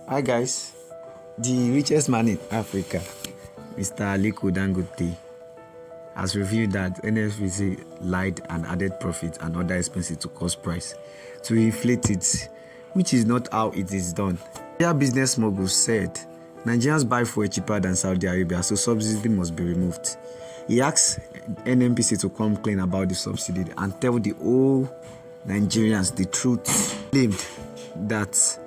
Hi guys, the richest man in Africa, Mr. Aliko Dangote, has revealed that Nnpc lied and added profit and other expenses to cost price to inflate it, which is not how it is done. Their business mogul said Nigerians buy fuel cheaper than Saudi Arabia, so subsidy must be removed. He asked Nnpc to come clean about the subsidy and tell the whole Nigerians the truth. He claimed that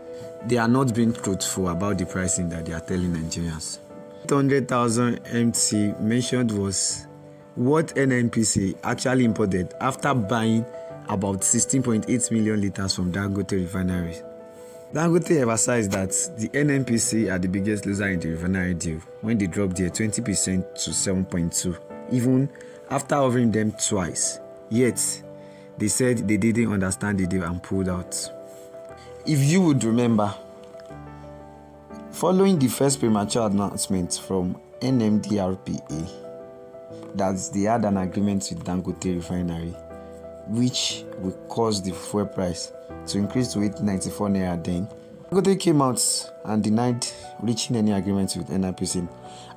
they are not being truthful about the pricing that they are telling Nigerians. 800,000 MT mentioned was what Nnpc actually imported after buying about 16.8 million liters from Dangote refinery. Dangote emphasized that the Nnpc are the biggest loser in the refinery deal when they dropped their 20% to 7.2, even after offering them twice. Yet, they said they didn't understand the deal and pulled out. If you would remember, following the first premature announcement from NMDRPA that they had an agreement with Dangote refinery, which would cause the fuel price to increase to 894 naira then, Dangote came out and denied reaching any agreement with Nnpc.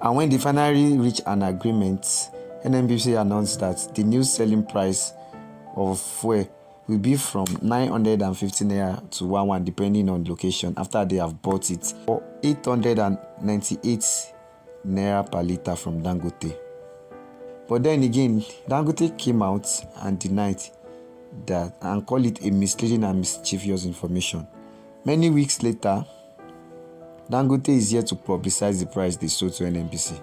And when the refinery reached an agreement, Nnpc announced that the new selling price of fuel will be from 950 naira to 11 depending on location after they have bought it for 898 naira per liter from Dangote. But then again, Dangote came out and denied that and called it a misleading and mischievous information. Many weeks later, Dangote is yet to publicize the price they sold to Nnpc.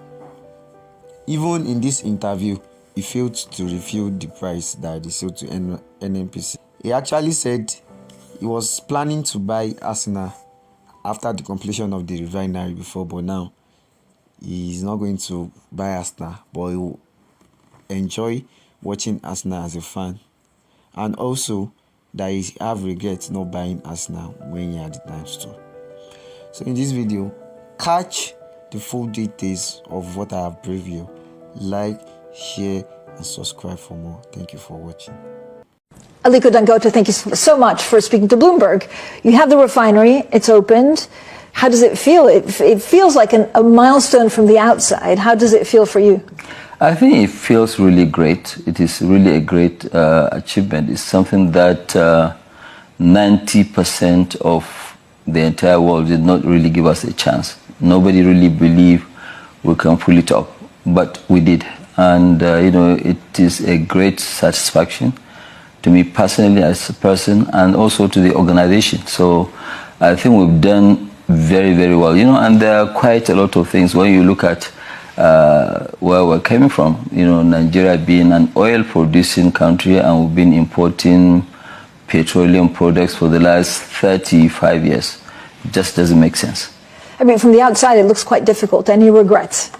Even in this interview, he failed to reveal the price that he sold to Nnpc. He actually said he was planning to buy Arsenal after the completion of the refinery before, but now he is not going to buy Arsenal, but he will enjoy watching Arsenal as a fan. And also that he have regrets not buying Arsenal when he had the time to. So in this video, catch the full details of what I have previewed. Like, share and subscribe for more. Thank you for watching. Aliko Dangote, thank you so much for speaking to Bloomberg. You have the refinery, it's opened. How does it feel? It feels like a milestone from the outside. How does it feel for you? I think it feels really great. It is really a great achievement. It's something that 90% of the entire world did not really give us a chance. Nobody really believed we can pull it up, but we did. And, it is a great satisfaction to me personally as a person and also to the organization. So I think we've done very, very well. And there are quite a lot of things when you look at where we're coming from. Nigeria being an oil-producing country, and we've been importing petroleum products for the last 35 years. It just doesn't make sense. I mean, from the outside, it looks quite difficult. Any regrets?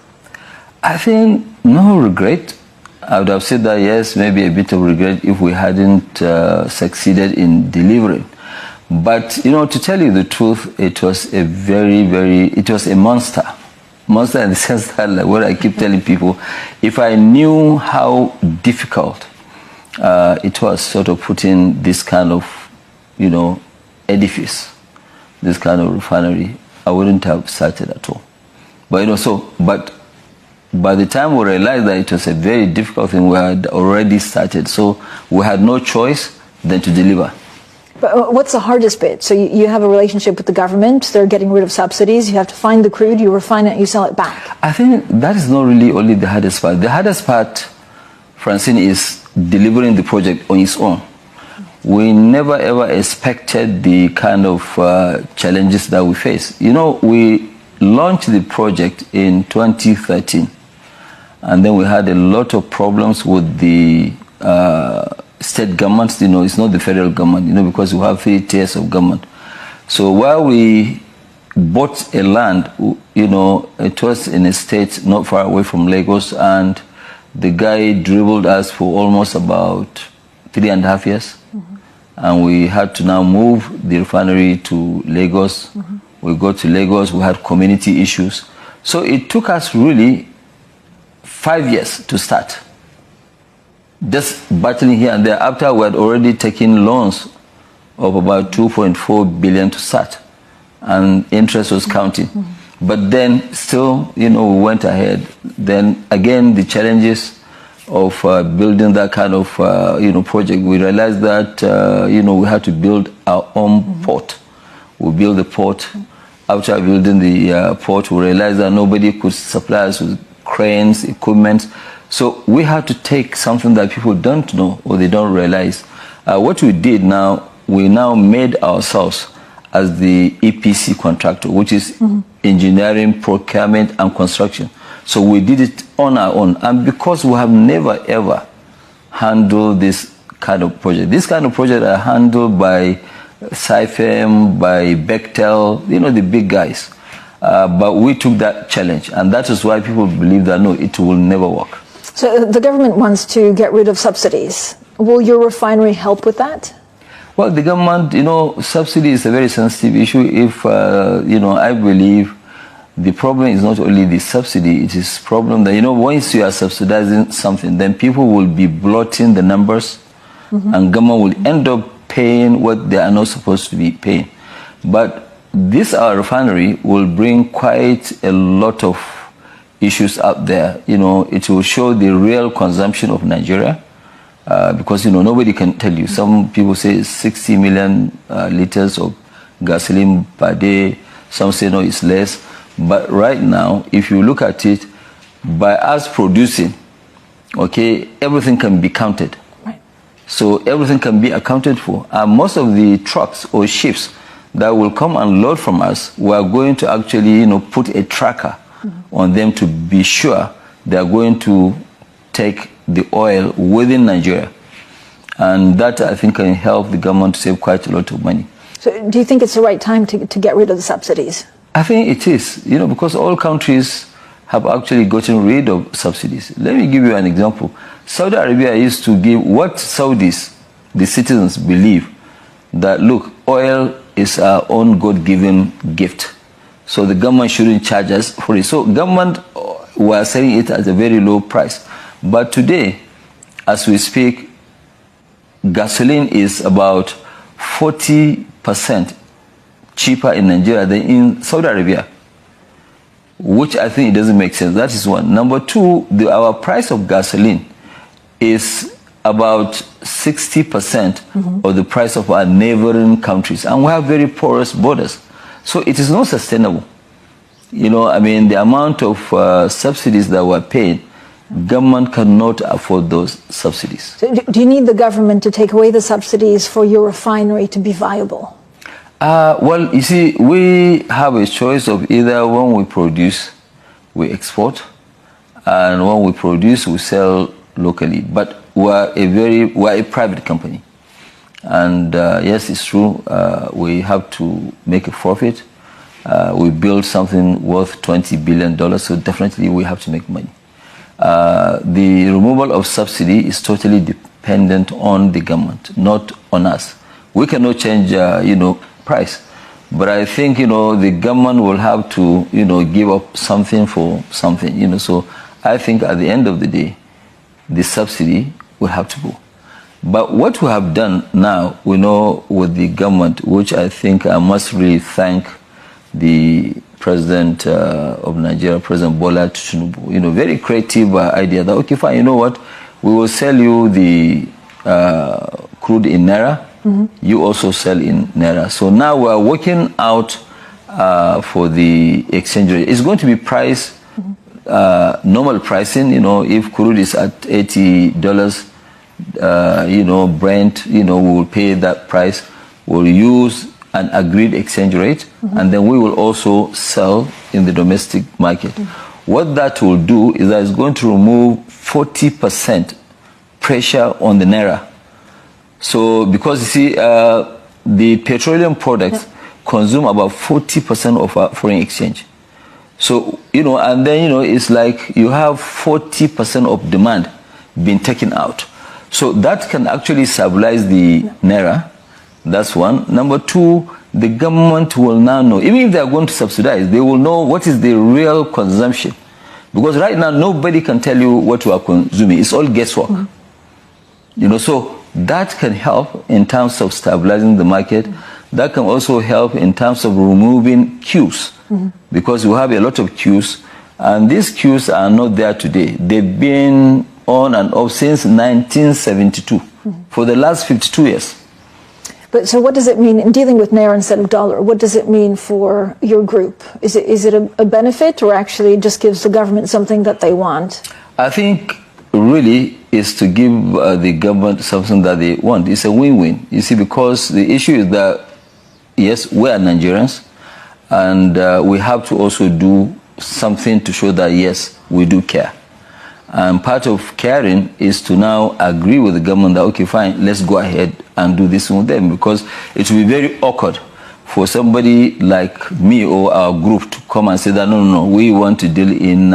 I think no regret. I would have said that yes, maybe a bit of regret if we hadn't succeeded in delivering. But, to tell you the truth, it was a it was a monster. Monster in the sense that, like what I keep telling people, if I knew how difficult it was sort of putting this kind of, edifice, this kind of refinery, I wouldn't have started at all. But, by the time we realized that it was a very difficult thing, we had already started. So we had no choice than to deliver. But what's the hardest bit? So you have a relationship with the government, they're getting rid of subsidies, you have to find the crude, you refine it, you sell it back. I think that is not really only the hardest part. The hardest part, Francine, is delivering the project on its own. We never ever expected the kind of challenges that we face. We launched the project in 2013, and then we had a lot of problems with the state governments. It's not the federal government, because we have 3 tiers of government. So while we bought a land, it was in a state not far away from Lagos, and the guy dribbled us for almost about 3.5 years. Mm-hmm. And we had to now move the refinery to Lagos. Mm-hmm. We got to Lagos, we had community issues. So it took us really 5 years to start. Just battling here and there after we had already taken loans of about 2.4 billion to start. and interest was counting. But then still, we went ahead. Then again, the challenges of building that kind of, project, we realized that, we had to build our own port. We built the port. After building the port, we realized that nobody could supply us with cranes, equipment. So we had to take something that people don't know or they don't realize. What we did now, we now made ourselves as the EPC contractor, which is engineering, procurement, and construction. So we did it on our own. And because we have never, ever handled this kind of project, this kind of project are handled by Saipem, by Bechtel, the big guys. But we took that challenge. And that is why people believe that, no, it will never work. So the government wants to get rid of subsidies. Will your refinery help with that? Well, the government, subsidy is a very sensitive issue. If, I believe the problem is not only the subsidy, it is problem that, once you are subsidizing something, then people will be blotting the numbers and government will end up paying what they are not supposed to be paying. But this, our refinery, will bring quite a lot of issues out there. It will show the real consumption of Nigeria. Because, nobody can tell you. Some people say 60 million liters of gasoline per day. Some say, no, it's less. But right now, if you look at it, by us producing, everything can be counted. Right. So everything can be accounted for. And most of the trucks or ships that will come and load from us, we are going to actually, put a tracker on them to be sure they are going to take the oil within Nigeria. And that, I think, can help the government to save quite a lot of money. So do you think it's the right time to get rid of the subsidies? I think it is, because all countries have actually gotten rid of subsidies. Let me give you an example. Saudi Arabia used to give what Saudis, the citizens, believe that, look, oil is our own God-given gift. So the government shouldn't charge us for it. So government were selling it at a very low price. But today, as we speak, gasoline is about 40% cheaper in Nigeria than in Saudi Arabia, which I think it doesn't make sense. That is one. Number two, our price of gasoline is about 60% of the price of our neighboring countries. And we have very porous borders. So it is not sustainable. The amount of subsidies that were paid, government cannot afford those subsidies. So do you need the government to take away the subsidies for your refinery to be viable? Well, you see, we have a choice of either when we produce, we export, and when we produce, we sell locally. But we're a private company. And yes, it's true, we have to make a profit. We build something worth $20 billion, so definitely we have to make money. The removal of subsidy is totally dependent on the government, not on us. We cannot change, price. But I think, the government will have to, give up something for something, So I think at the end of the day, the subsidy will have to go. But what we have done now, we know with the government, which I think I must really thank the President of Nigeria, President Bola Tinubu, very creative idea that, okay, fine, you know what, we will sell you the crude in Naira, you also sell in Naira. So now we are working out for the exchange rate. It's going to be priced, normal pricing, if crude is at $80, Brent, we will pay that price. We'll use an agreed exchange rate, and then we will also sell in the domestic market. What that will do is that it's going to remove 40% pressure on the Naira. So, because you see, the petroleum products consume about 40% of our foreign exchange. So, and then, it's like you have 40% of demand being taken out. So that can actually stabilize the Naira. That's one. Number two, the government will now know, even if they are going to subsidize, they will know what is the real consumption. Because right now, nobody can tell you what you are consuming. It's all guesswork. So that can help in terms of stabilizing the market. that can also help in terms of removing queues, because we have a lot of queues, and these queues are not there today. They've been on and off since 1972, for the last 52 years. But so what does it mean in dealing with naira instead of dollar? What does it mean for your group? Is it a benefit, or actually it just gives the government something that they want? I think really is to give the government something that they want. It's a win-win. You see, because the issue is that, yes, we are Nigerians, and we have to also do something to show that, yes, we do care. And part of caring is to now agree with the government that, okay, fine, let's go ahead and do this with them, because it will be very awkward for somebody like me or our group to come and say that, no, we want to deal in,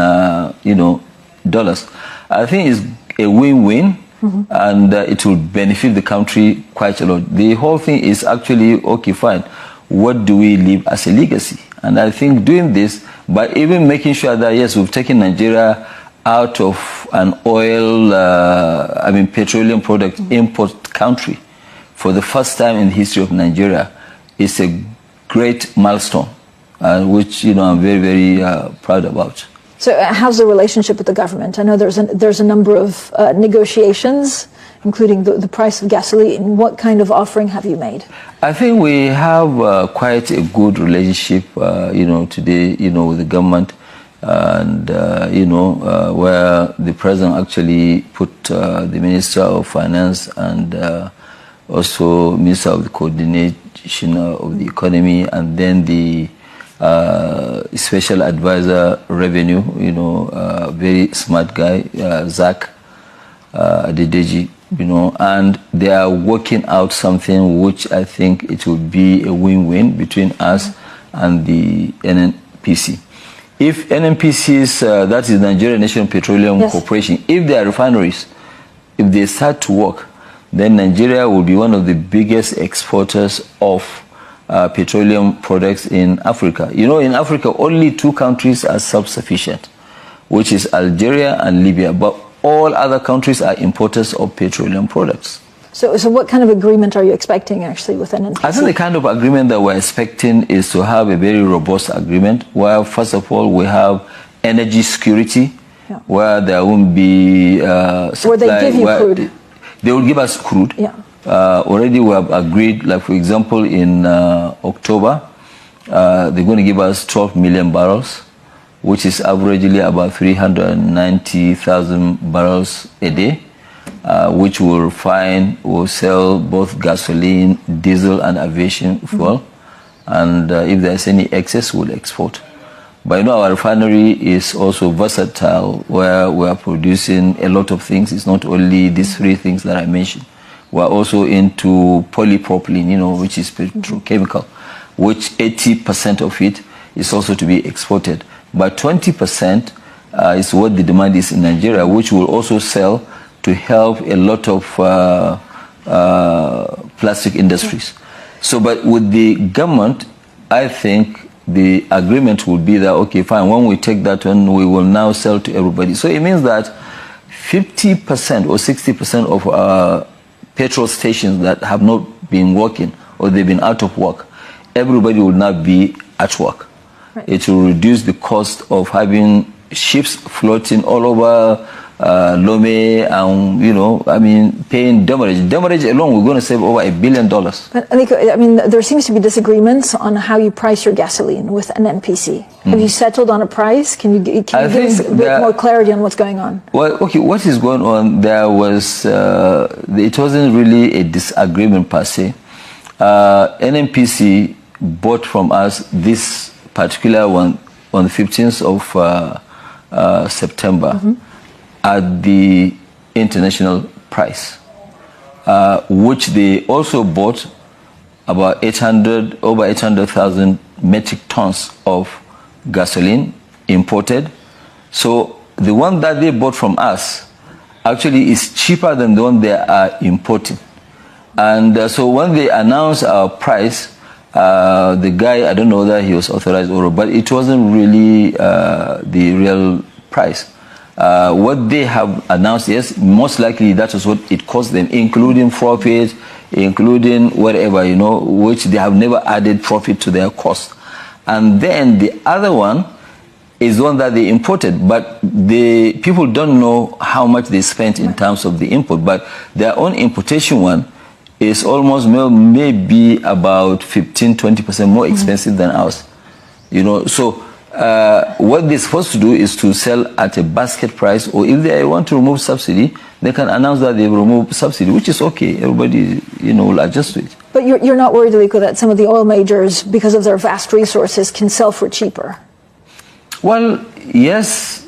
dollars. I think it's a win-win, and it will benefit the country quite a lot. The whole thing is actually, okay, fine, what do we leave as a legacy? And I think doing this, by even making sure that, yes, we've taken Nigeria out of an oil, petroleum product import country for the first time in the history of Nigeria, is a great milestone, which I'm very, very proud about. So how's the relationship with the government? I know there's a number of negotiations, including the price of gasoline. What kind of offering have you made? I think we have quite a good relationship, today, with the government. And, where the president actually put the Minister of Finance and also Minister of the Coordination of the Economy, and then the Special Advisor Revenue, very smart guy, Zach Adedeji, and they are working out something which I think it will be a win-win between us and the Nnpc. If Nnpc's, that is Nigerian National Petroleum Corporation, if their refineries, if they start to work, then Nigeria will be one of the biggest exporters of petroleum products in Africa. In Africa, only 2 countries are self-sufficient, which is Algeria and Libya, but all other countries are importers of petroleum products. So what kind of agreement are you expecting actually with Nnpc? I think the kind of agreement that we're expecting is to have a very robust agreement where, first of all, we have energy security, where there won't be supply. Where they give you crude. They will give us crude. Yeah. Already we have agreed, like for example, in October, they're going to give us 12 million barrels, which is averagely about 390,000 barrels a day. Which will sell both gasoline, diesel, and aviation fuel. And if there's any excess, we'll export. But our refinery is also versatile, where we are producing a lot of things. It's not only these 3 things that I mentioned. We're also into polypropylene, which is petrochemical, which 80% of it is also to be exported. But 20% is what the demand is in Nigeria, which will also sell to help a lot of plastic industries. So, but with the government, I think the agreement will be that, okay, fine, when we take that one, we will now sell to everybody. So it means that 50% or 60% of our petrol stations that have not been working or they've been out of work, everybody will now be at work. Right. It will reduce the cost of having ships floating all over Lome, and paying demurrage. Demurrage alone, we're going to save over $1 billion. But there seems to be disagreements on how you price your gasoline with Nnpc. Have you settled on a price? Can you give us a bit more clarity on what's going on? Well, okay, what is going on? There was it wasn't really a disagreement per se. Nnpc bought from us this particular one on the 15th of September. At the international price, which they also bought about over 800,000 metric tons of gasoline imported. So the one that they bought from us actually is cheaper than the one they are importing. And so when they announced our price, the guy, I don't know whether he was authorized or, but it wasn't really the real price. What they have announced, yes, most likely that is what it cost them, including forfeit, including whatever, which they have never added profit to their cost. And then the other one is one that they imported, but the people don't know how much they spent in terms of the import, but their own importation one is almost maybe about 15-20% more expensive than ours. So what they're supposed to do is to sell at a basket price, or if they want to remove subsidy, they can announce that they remove subsidy, which is okay. Everybody, will adjust to it. But you're not worried, Aliko, that some of the oil majors, because of their vast resources, can sell for cheaper? Well, yes,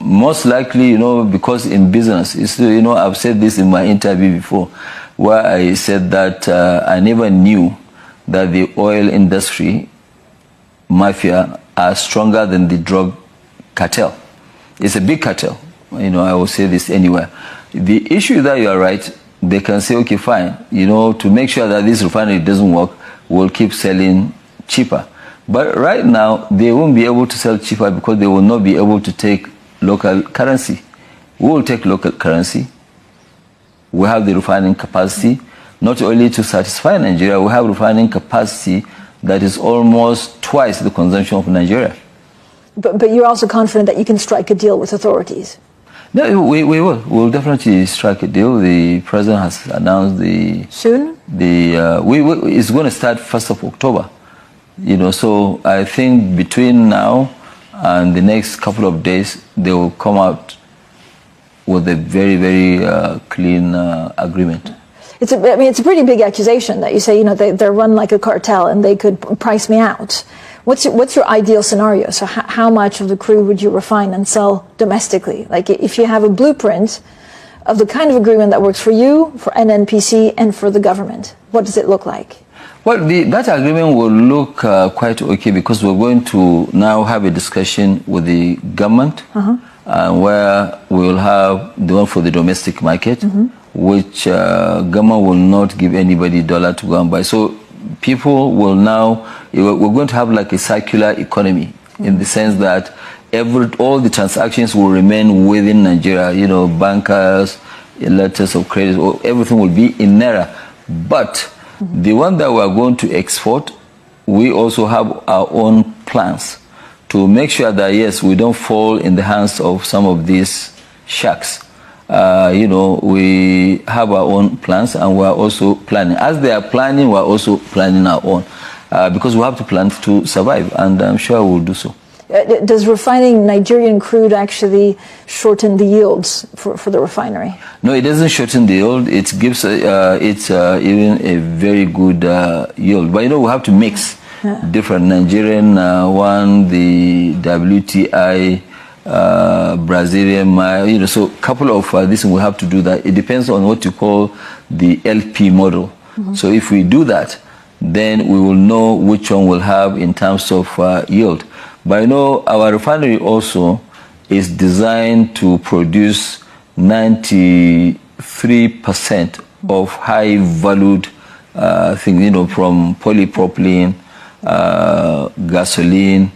most likely, because in business, I've said this in my interview before, where I said that I never knew that the oil industry mafia are stronger than the drug cartel. It's a big cartel. I will say this anywhere. The issue is that you are right. They can say, okay, fine. To make sure that this refinery doesn't work, we'll keep selling cheaper. But right now, they won't be able to sell cheaper because they will not be able to take local currency. We will take local currency. We have the refining capacity, not only to satisfy Nigeria, we have refining capacity that is almost twice the consumption of Nigeria. But you're also confident that you can strike a deal with authorities? No, we will. We'll definitely strike a deal. The president has announced soon? It's going to start 1st of October. So I think between now and the next couple of days, they will come out with a very, very clean agreement. It's a pretty big accusation that you say, they're run like a cartel and they could price me out. What's your ideal scenario? So how much of the crude would you refine and sell domestically? Like if you have a blueprint of the kind of agreement that works for you, for Nnpc, and for the government, what does it look like? Well, that agreement will look quite okay because we're going to now have a discussion with the government where we will have the one for the domestic market, which government will not give anybody $1 to go and buy. So people will now, we're going to have like a circular economy in the sense that all the transactions will remain within Nigeria, bankers, letters of credit, everything will be in Naira. But the one that we are going to export, we also have our own plans to make sure that, yes, we don't fall in the hands of some of these sharks. We have our own plans and we are also planning. As they are planning, we are also planning our own because we have to plan to survive, and I'm sure we'll do so. Does refining Nigerian crude actually shorten the yields for the refinery? No, it doesn't shorten the yield. It gives even a very good yield. But we have to mix different Nigerian one, the WTI, Brazilian, so a couple of this, we have to do that. It depends on what you call the LP model. So if we do that, then we will know which one we'll have in terms of yield. But our refinery also is designed to produce 93% of high valued things, from polypropylene, gasoline,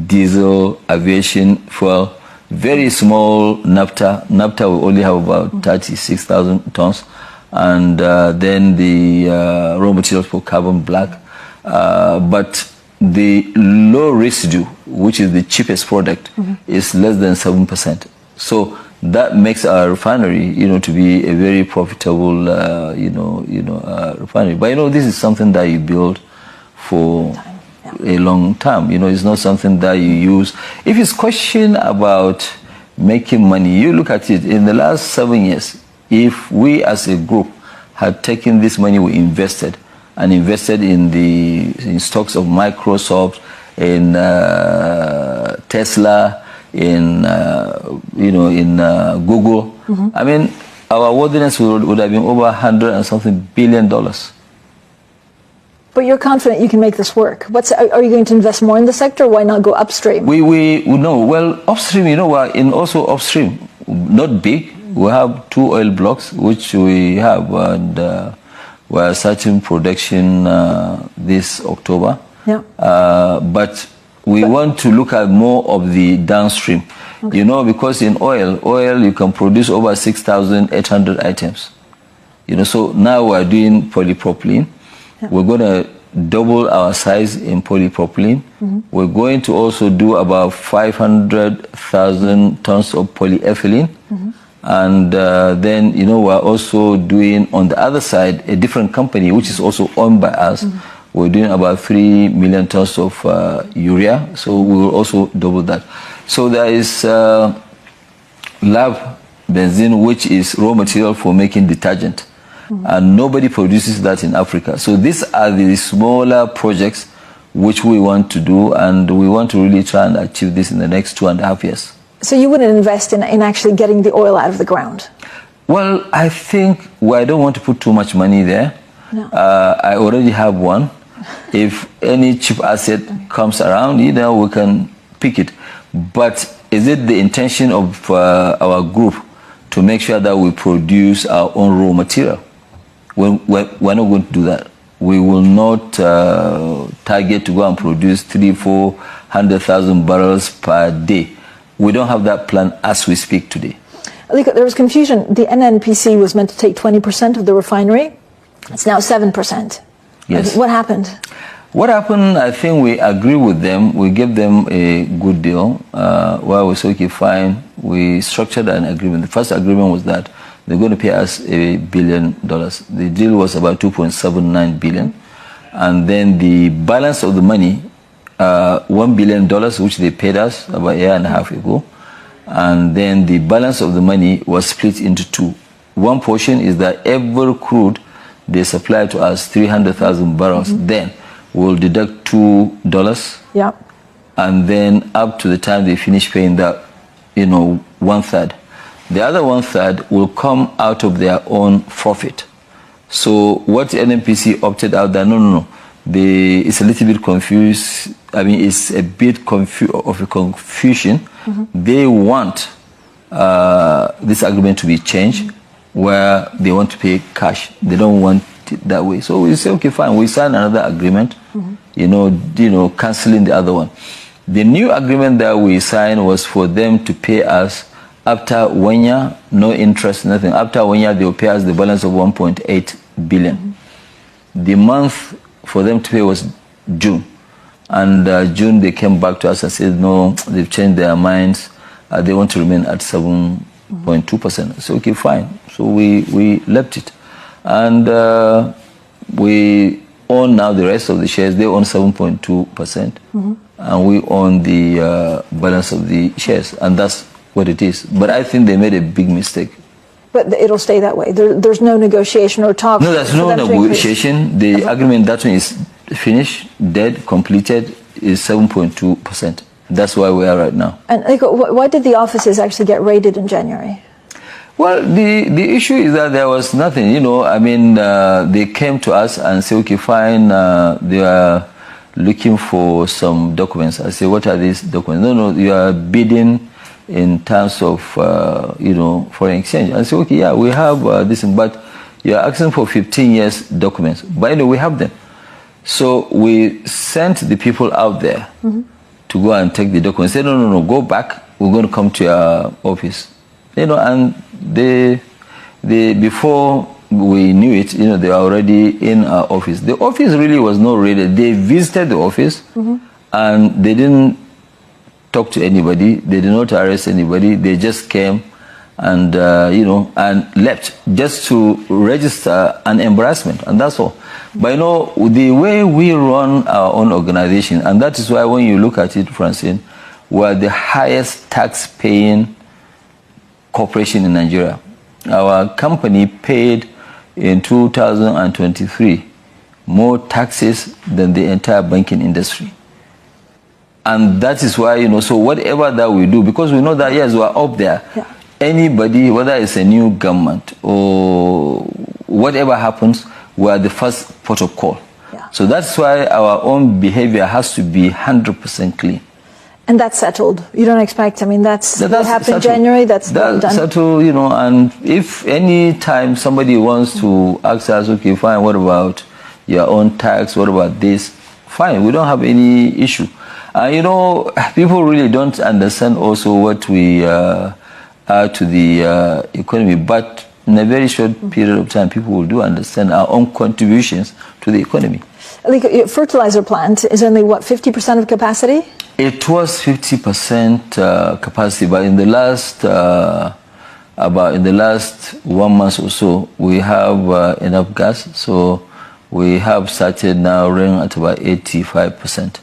diesel, aviation fuel, very small naphtha. Naphtha will only have about 36,000 tons. And then the raw materials for carbon black. But the low residue, which is the cheapest product, is less than 7%. So that makes our refinery, to be a very profitable, refinery. But this is something that you build for a long time. It's not something that you use. If it's question about making money, you look at it in the last 7 years. If we as a group had taken this money we invested and invested in stocks of Microsoft, in Tesla, in Google, I mean, our worthiness would have been over $100 and something billion. But you're confident you can make this work. Are you going to invest more in the sector? Why not go upstream? We know. Well, upstream, we're in also upstream, not big. We have 2 oil blocks, which we have, and we're starting production this October. Yeah. But we want to look at more of the downstream, because in oil you can produce over 6,800 items. So now we're doing polypropylene. Yeah. We're going to double our size in polypropylene. We're going to also do about 500,000 tons of polyethylene. And then, we're also doing, on the other side, a different company, which is also owned by us. We're doing about 3 million tons of urea. So we will also double that. So there is lab benzene, which is raw material for making detergent. And nobody produces that in Africa. So these are the smaller projects which we want to do, and we want to really try and achieve this in the next 2.5 years. So you wouldn't invest in actually getting the oil out of the ground? Well, I think I don't want to put too much money there. No. I already have one. If any cheap asset comes around, we can pick it. But is it the intention of our group to make sure that we produce our own raw material? We're not going to do that. We will not target to go and produce 300,000-400,000 barrels per day. We don't have that plan as we speak today. Aliko, there was confusion. The Nnpc was meant to take 20% of the refinery. It's now 7%. Yes. What happened? What happened, I think we agree with them. We gave them a good deal. Well, we said, okay, fine. We structured an agreement. The first agreement was that they're going to pay us $1 billion. The deal was about 2.79 billion. And then the balance of the money, $1 billion, which they paid us about a year and a half ago. And then the balance of the money was split into two. One portion is that every crude they supply to us 300,000 barrels. Then we'll deduct $2. Yeah. And then up to the time they finish paying that, 1/3. The other 1/3 will come out of their own profit. So what Nnpc opted out that no. It's a little bit confused. I mean, it's a bit of a confusion. They want this agreement to be changed, where they want to pay cash. They don't want it that way. So we say, okay, fine. We sign another agreement, canceling the other one. The new agreement that we signed was for them to pay us after 1 year, no interest, nothing. After 1 year, they will pay us the balance of 1.8 billion. The month for them to pay was June. And June, they came back to us and said, no, they've changed their minds. They want to remain at 7.2%. So, okay, fine. So we left it. And we own now the rest of the shares. They own 7.2%. And we own the balance of the shares. And that's what it is. But I think they made a big mistake. But it'll stay that way. There's no negotiation or talk. No, there's no negotiation. The agreement, that one is finished, dead, completed, is 7.2%. That's where we are right now. And why did the offices actually get raided in January? Well, the issue is that there was nothing, they came to us and said, okay, fine, they are looking for some documents. I said, what are these documents? No, you are bidding in terms of, foreign exchange. I said, okay, yeah, we have this, but you're asking for 15 years documents. But anyway, we have them. So we sent the people out there to go and take the documents. They said, no, go back. We're going to come to your office. And they before we knew it, they were already in our office. The office really was not raided. They visited the office and they didn't talk to anybody. They did not arrest anybody. They just came and, and left just to register an embarrassment, and that's all. But, the way we run our own organization, and that is why when you look at it, Francine, we're the highest tax-paying corporation in Nigeria. Our company paid in 2023 more taxes than the entire banking industry. And that is why, so whatever that we do, because we know that, yes, we're up there. Yeah. Anybody, whether it's a new government or whatever happens, we're the first port of call. Yeah. So that's why our own behavior has to be 100% clean. And that's settled. You don't expect, that's what happened in January, that's done. Settled, and if any time somebody wants to ask us, okay, fine, what about your own tax, what about this? Fine, we don't have any issue. People really don't understand also what we are to the economy. But in a very short period of time, people will do understand our own contributions to the economy. Aliko, your fertilizer plant is only, what, 50% of capacity? It was 50% capacity, but in the last in the last 1 month or so, we have enough gas, so we have started now running at about 85%.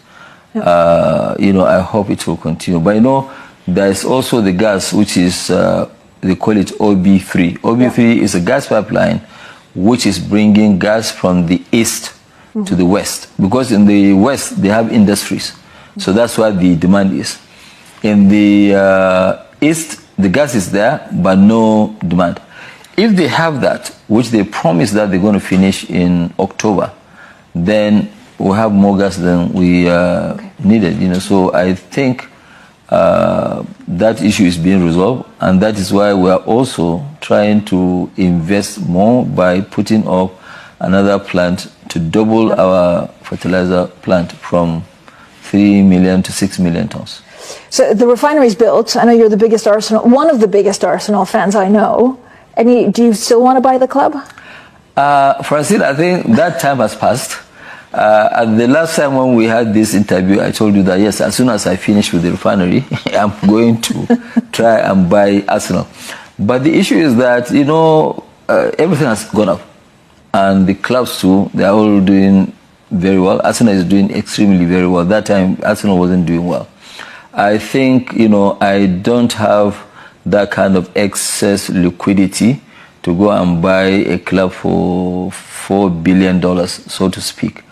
Yep. I hope it will continue. But there is also the gas, which is they call it OB3. OB3 is a gas pipeline which is bringing gas from the east to the west, because in the west they have industries, so that's why the demand is. In the east, the gas is there but no demand. If they have that, which they promise that they're going to finish in October, then we'll have more gas than we needed. So I think that issue is being resolved, and that is why we are also trying to invest more by putting up another plant to double our fertilizer plant from 3 million to 6 million tons. So the refinery's built. I know you're the biggest Arsenal, one of the biggest Arsenal fans I know. Do you still want to buy the club? Francine, I think that time has passed. The last time when we had this interview, I told you that yes, as soon as I finish with the refinery, I'm going to try and buy Arsenal. But the issue is that, everything has gone up. And the clubs too, they are all doing very well. Arsenal is doing extremely very well. That time, Arsenal wasn't doing well. I think, I don't have that kind of excess liquidity to go and buy a club for $4 billion, so to speak,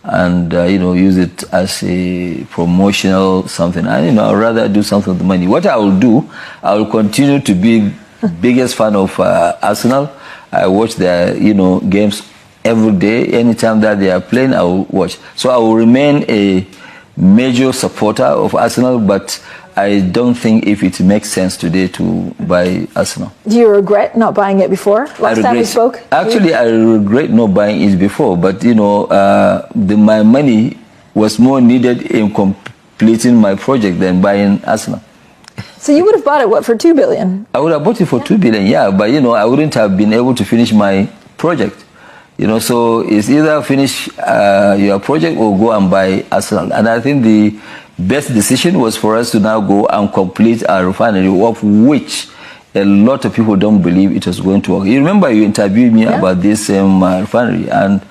and use it as a promotional something. And I'd rather do something with the money. What I will do, I will continue to be the biggest fan of Arsenal. I watch their games every day. Anytime that they are playing, I will watch. So I will remain a major supporter of Arsenal, but I don't think if it makes sense today to buy Arsenal. Do you regret not buying it before? Last time we spoke? Actually, I regret not buying it before, but my money was more needed in completing my project than buying Arsenal. So you would have bought it, what, for $2 billion? I would have bought it for $2 billion, yeah, but I wouldn't have been able to finish my project. So it's either finish your project or go and buy Arsenal. And I think the best decision was for us to now go and complete our refinery, of which a lot of people don't believe it was going to work. You remember you interviewed me about this refinery, and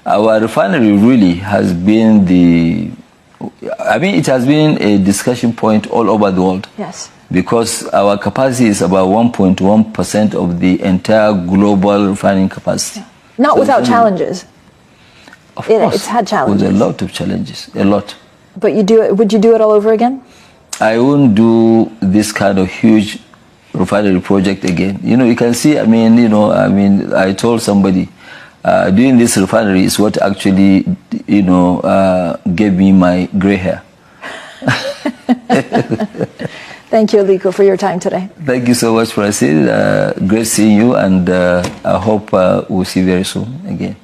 our refinery really has been it has been a discussion point all over the world. Yes. Because our capacity is about 1.1% of the entire global refining capacity. Yeah. Not so without challenges. Of course, it's had challenges. With a lot of challenges, a lot. But would you do it all over again? I wouldn't do this kind of huge refinery project again. You can see, I told somebody, doing this refinery is what actually, gave me my gray hair. Thank you, Aliko, for your time today. Thank you so much, Francine. Great seeing you, and I hope we'll see you very soon again.